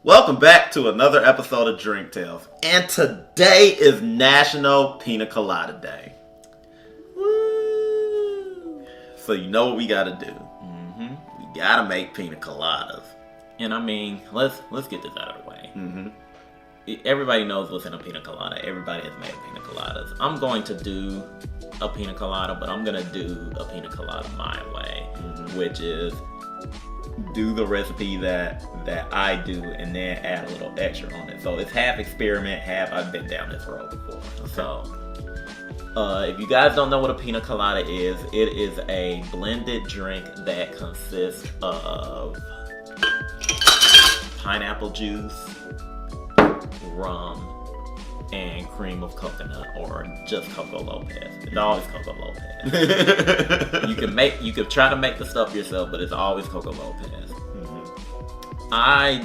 Welcome back to another episode of Drink Tales. And today is National Pina Colada Day. Woo! So you know what we gotta do. We gotta make pina coladas. And I mean, let's get this out of the way. Everybody knows what's in a pina colada. Everybody has made pina coladas. I'm going to do a pina colada, but I'm gonna do a pina colada my way, which is do the recipe that I do and then add a little extra on it. So it's half experiment, half I've been down this road before. So if you guys don't know what a pina colada is, it is a blended drink that consists of pineapple juice, rum, and cream of coconut, or just Coco Lopez. It's always Coco Lopez. You can try to make the stuff yourself, but it's always Coco Lopez. I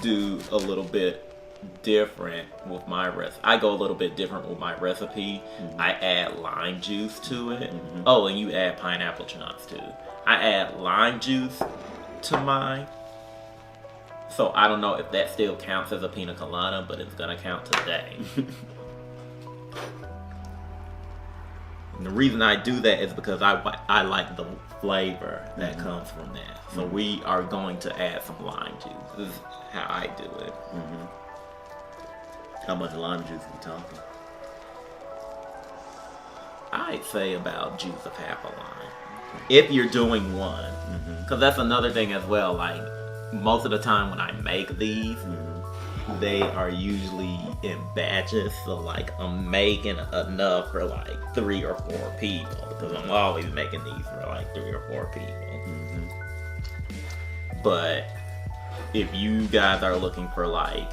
do a little bit different with my recipe. I go a little bit different with my recipe. I add lime juice to it. Oh, and you add pineapple chunks too. I add lime juice to mine. So I don't know if that still counts as a pina colada, but it's gonna count today. And the reason I do that is because I like the flavor that comes from that. So we are going to add some lime juice. This is how I do it. How much lime juice are we talking? I'd say about juice of half a lime. If you're doing one. Because that's another thing as well. Like, most of the time when I make these, they are usually in batches. So like I'm making enough for like 3 or 4 people, because I'm always making these for like 3 or 4 people. But if you guys are looking for like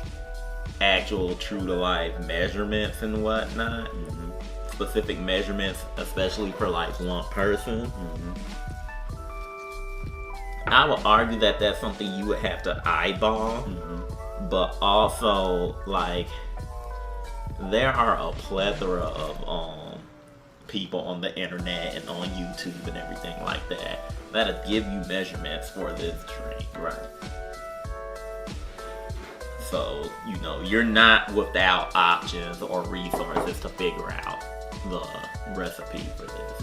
actual true to life measurements and whatnot, specific measurements, especially for like one person, I would argue that that's something you would have to eyeball, but also, like, there are a plethora of people on the internet and on YouTube and everything like that that'll give you measurements for this drink. Right. So, you know, you're not without options or resources to figure out the recipe for this.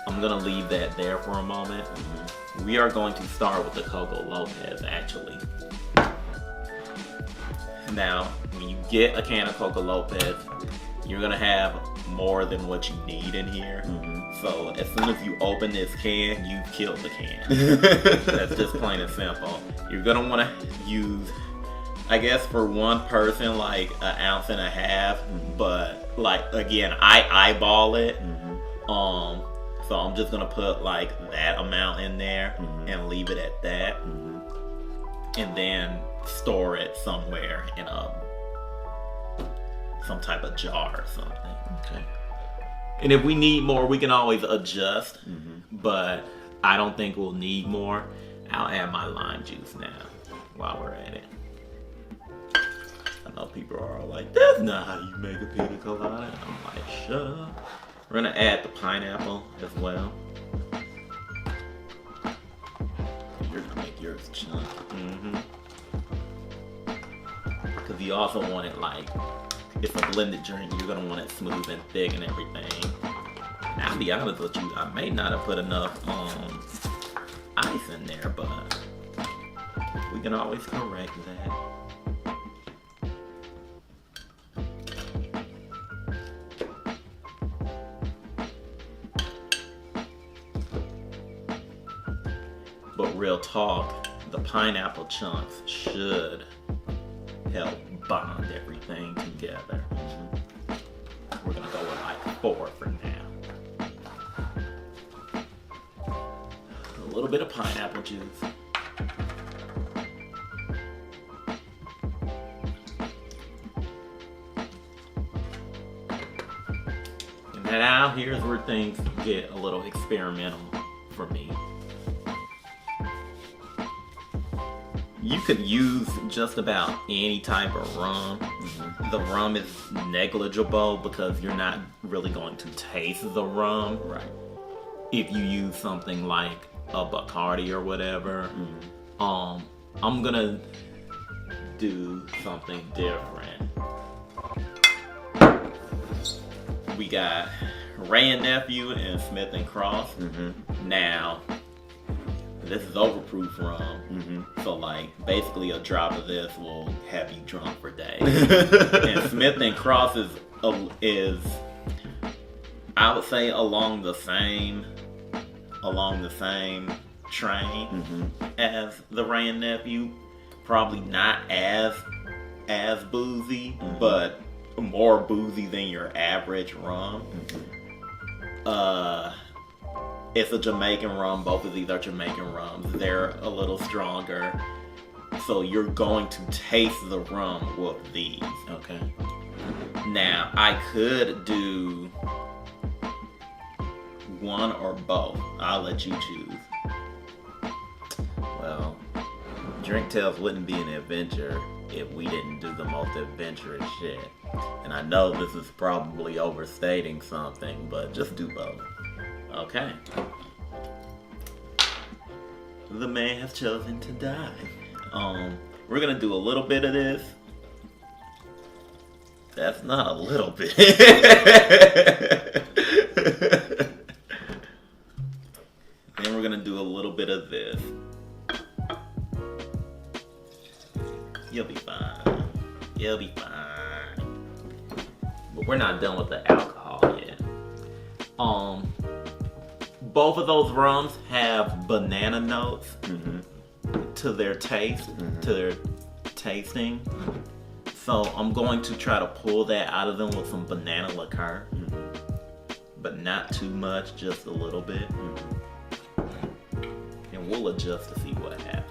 I'm gonna leave that there for a moment. We are going to start with the Coco Lopez, actually. Now, when you get a can of Coco Lopez, you're gonna have more than what you need in here. So as soon as you open this can, you've killed the can. That's just plain and simple. You're gonna want to use, I guess, for one person, like 1.5 ounces, but like, again, I eyeball it. So I'm just gonna put like that amount in there and leave it at that, and then store it somewhere in some type of jar or something. Okay. And if we need more, we can always adjust. But I don't think we'll need more. I'll add my lime juice now while we're at it. I know people are all like, "That's not how you make a pina colada." And I'm like, shut up. We're gonna add the pineapple as well. You're gonna make yours chunky. Because you also want it like, it's a blended drink, you're gonna want it smooth and thick and everything. Now, I'll be honest with you, I may not have put enough ice in there, but we can always correct that. But real talk, the pineapple chunks should help bond everything together. We're gonna go with like 4 for now. A little bit of pineapple juice. And now here's where things get a little experimental for me. You could use just about any type of rum. The rum is negligible because you're not really going to taste the rum. Right. If you use something like a Bacardi or whatever, I'm gonna do something different. We got Wray and Nephew and Smith and Cross. Now, this is overproof rum, so like basically a drop of this will have you drunk for days. And Smith and Cross is I would say along the same train as the Wray and Nephew. Probably not as boozy, but more boozy than your average rum. It's a Jamaican rum. Both of these are Jamaican rums. They're a little stronger, so you're going to taste the rum with these. Okay. Now, I could do one or both. I'll let you choose. Well, Drink Tales wouldn't be an adventure if we didn't do the most adventurous shit. And I know this is probably overstating something, but just do both. Okay. The man has chosen to die. We're gonna do a little bit of this. That's not a little bit. Then we're gonna do a little bit of this. You'll be fine. You'll be fine. But we're not done with the alcohol yet. Both of those rums have banana notes to their taste, to their tasting. So I'm going to try to pull that out of them with some banana liqueur. But not too much, just a little bit. And we'll adjust to see what happens.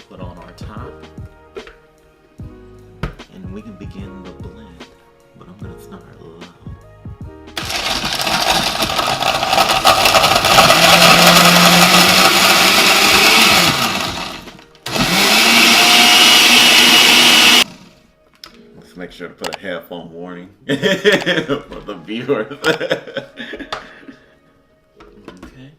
Put on our top. And we can begin the blend. But I'm gonna start low. Let's make sure to put a headphone warning for the viewers. Okay.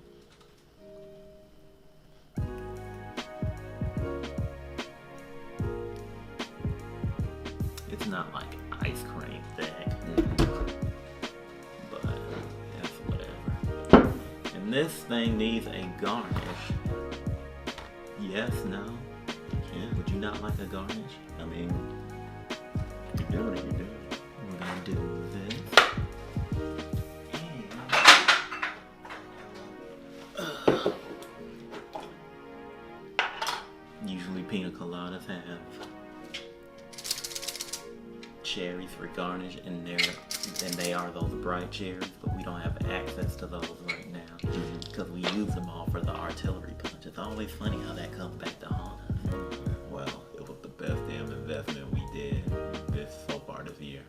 It's not like ice cream thick, but that's whatever. And this thing needs a garnish. Yes, no? Yeah. Would you not like a garnish? I mean, you're doing it, you're doing it. We're gonna do this. Usually pina coladas have cherries for garnish, and they are those bright cherries, but we don't have access to those right now because we use them all for the artillery punch. It's always funny how that comes back to haunt us. Well, it was the best damn investment we did so far this year.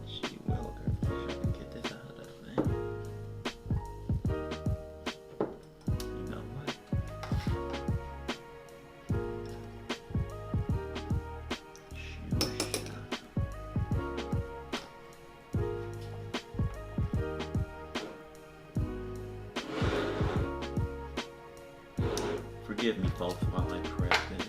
Gee willikers, I wish I could get this out of that thing. You know what? Forgive me, folks, while I prep this.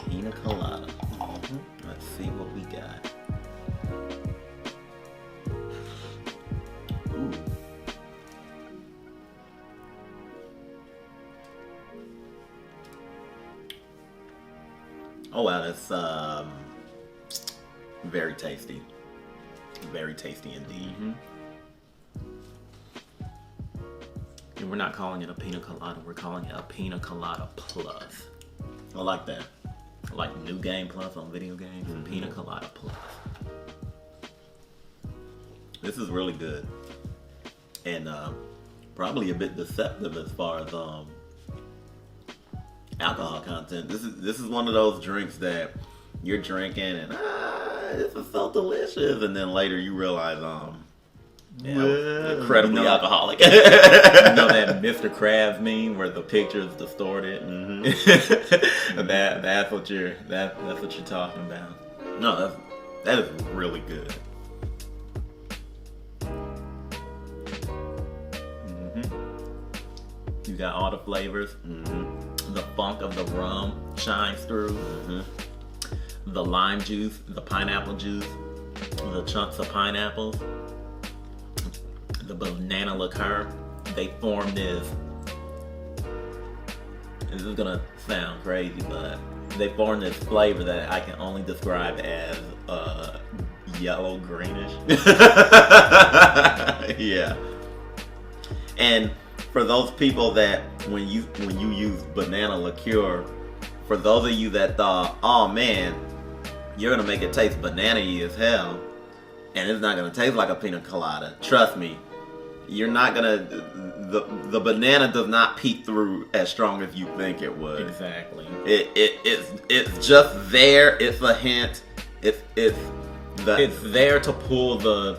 Pina Colada. Let's see what we got. Ooh. Oh wow, that's very tasty. Very tasty indeed. And we're not calling it a pina colada, we're calling it a pina colada plus. I like that. I like New Game Plus on video games and Pina Colada Plus. This is really good. And probably a bit deceptive as far as alcohol content. This is one of those drinks that you're drinking and this is so delicious, and then later you realize incredibly alcoholic. You know that Mr. Krabs meme where the picture is distorted? That's what you're talking about. No, that is really good. You got all the flavors. The funk of the rum shines through. The lime juice, the pineapple juice, the chunks of pineapples, the banana liqueur. They form this. This is gonna sound crazy, but they form this flavor that I can only describe as yellow greenish. Yeah. And for those people that when you use banana liqueur, for those of you that thought, oh man, you're gonna make it taste banana-y as hell, and it's not gonna taste like a pina colada. Trust me, you're not gonna. The banana does not peek through as strong as you think it would. Exactly. It's just there. It's a hint. It's there to pull the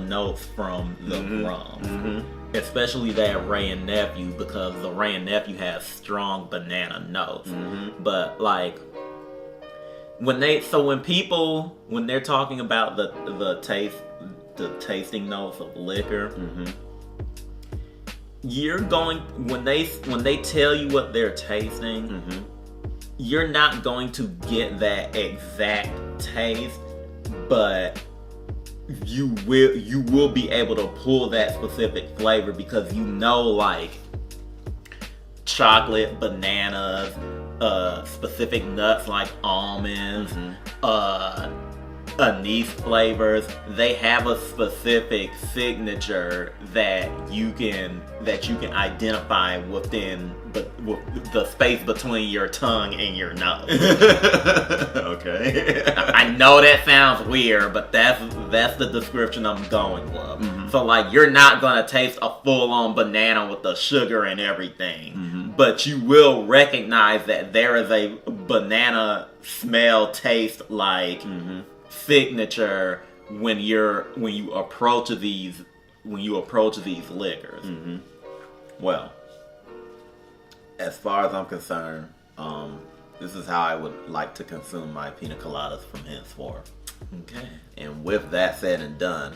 notes from the rum. Especially that Wray and Nephew, because the Wray and Nephew has strong banana notes. But like when they're talking about the tasting notes of liquor, you're going when they tell you what they're tasting, you're not going to get that exact taste, but you will be able to pull that specific flavor because you know, like chocolate, bananas, specific nuts like almonds, anise flavors. They have a specific signature that you can identify within the space between your tongue and your nose. Okay. I know that sounds weird, but that's the description I'm going with. So like, you're not gonna taste a full-on banana with the sugar and everything, but you will recognize that there is a banana smell, taste like signature when you approach these liquors. Well, as far as I'm concerned, this is how I would like to consume my pina coladas from henceforth. Okay. And with that said and done,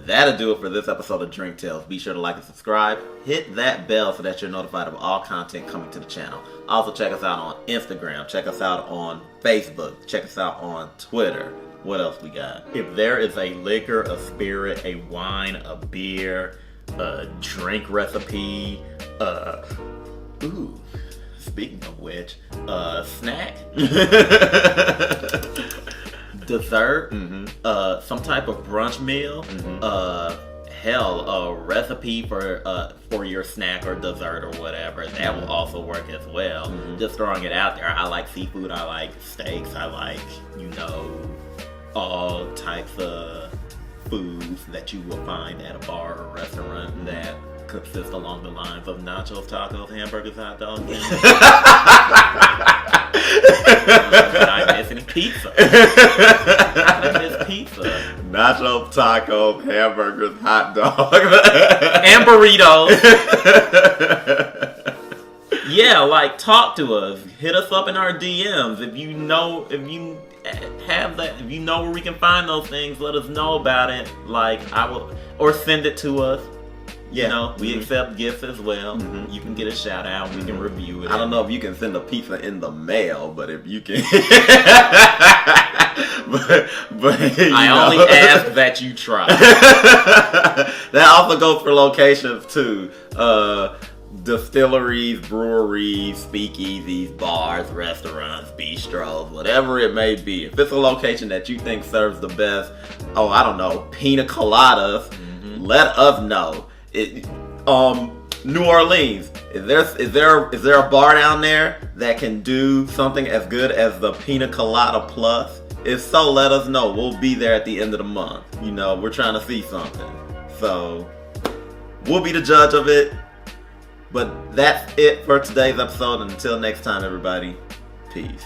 that'll do it for this episode of Drink Tales. Be sure to like and subscribe. Hit that bell so that you're notified of all content coming to the channel. Also check us out on Instagram. Check us out on Facebook. Check us out on Twitter. What else we got? If there is a liquor, a spirit, a wine, a beer, a drink recipe, speaking of which, snack, dessert, some type of brunch meal, a recipe for your snack or dessert or whatever, that will also work as well. Just throwing it out there. I like seafood, I like steaks, I like, all types of foods that you will find at a bar or restaurant that consist along the lines of nachos, tacos, hamburgers, hot dogs, and did I miss any pizza? I miss pizza. Nachos, tacos, hamburgers, hot dogs, and burritos. Yeah, like, talk to us. Hit us up in our DMs if you know where we can find those things. Let us know about it. Like, or send it to us. Yeah. We accept gifts as well. You can get a shout out. We can review it. I don't know if you can send a pizza in the mail, but if you can, but I only ask that you try. That also goes for locations too. Distilleries, breweries, speakeasies, bars, restaurants, bistros, whatever it may be. If it's a location that you think serves the best, pina coladas, let us know. New Orleans, is there a bar down there that can do something as good as the Pina Colada Plus? If so, let us know. We'll be there at the end of the month. You know, we're trying to see something. So, we'll be the judge of it. But that's it for today's episode. And until next time, everybody, peace.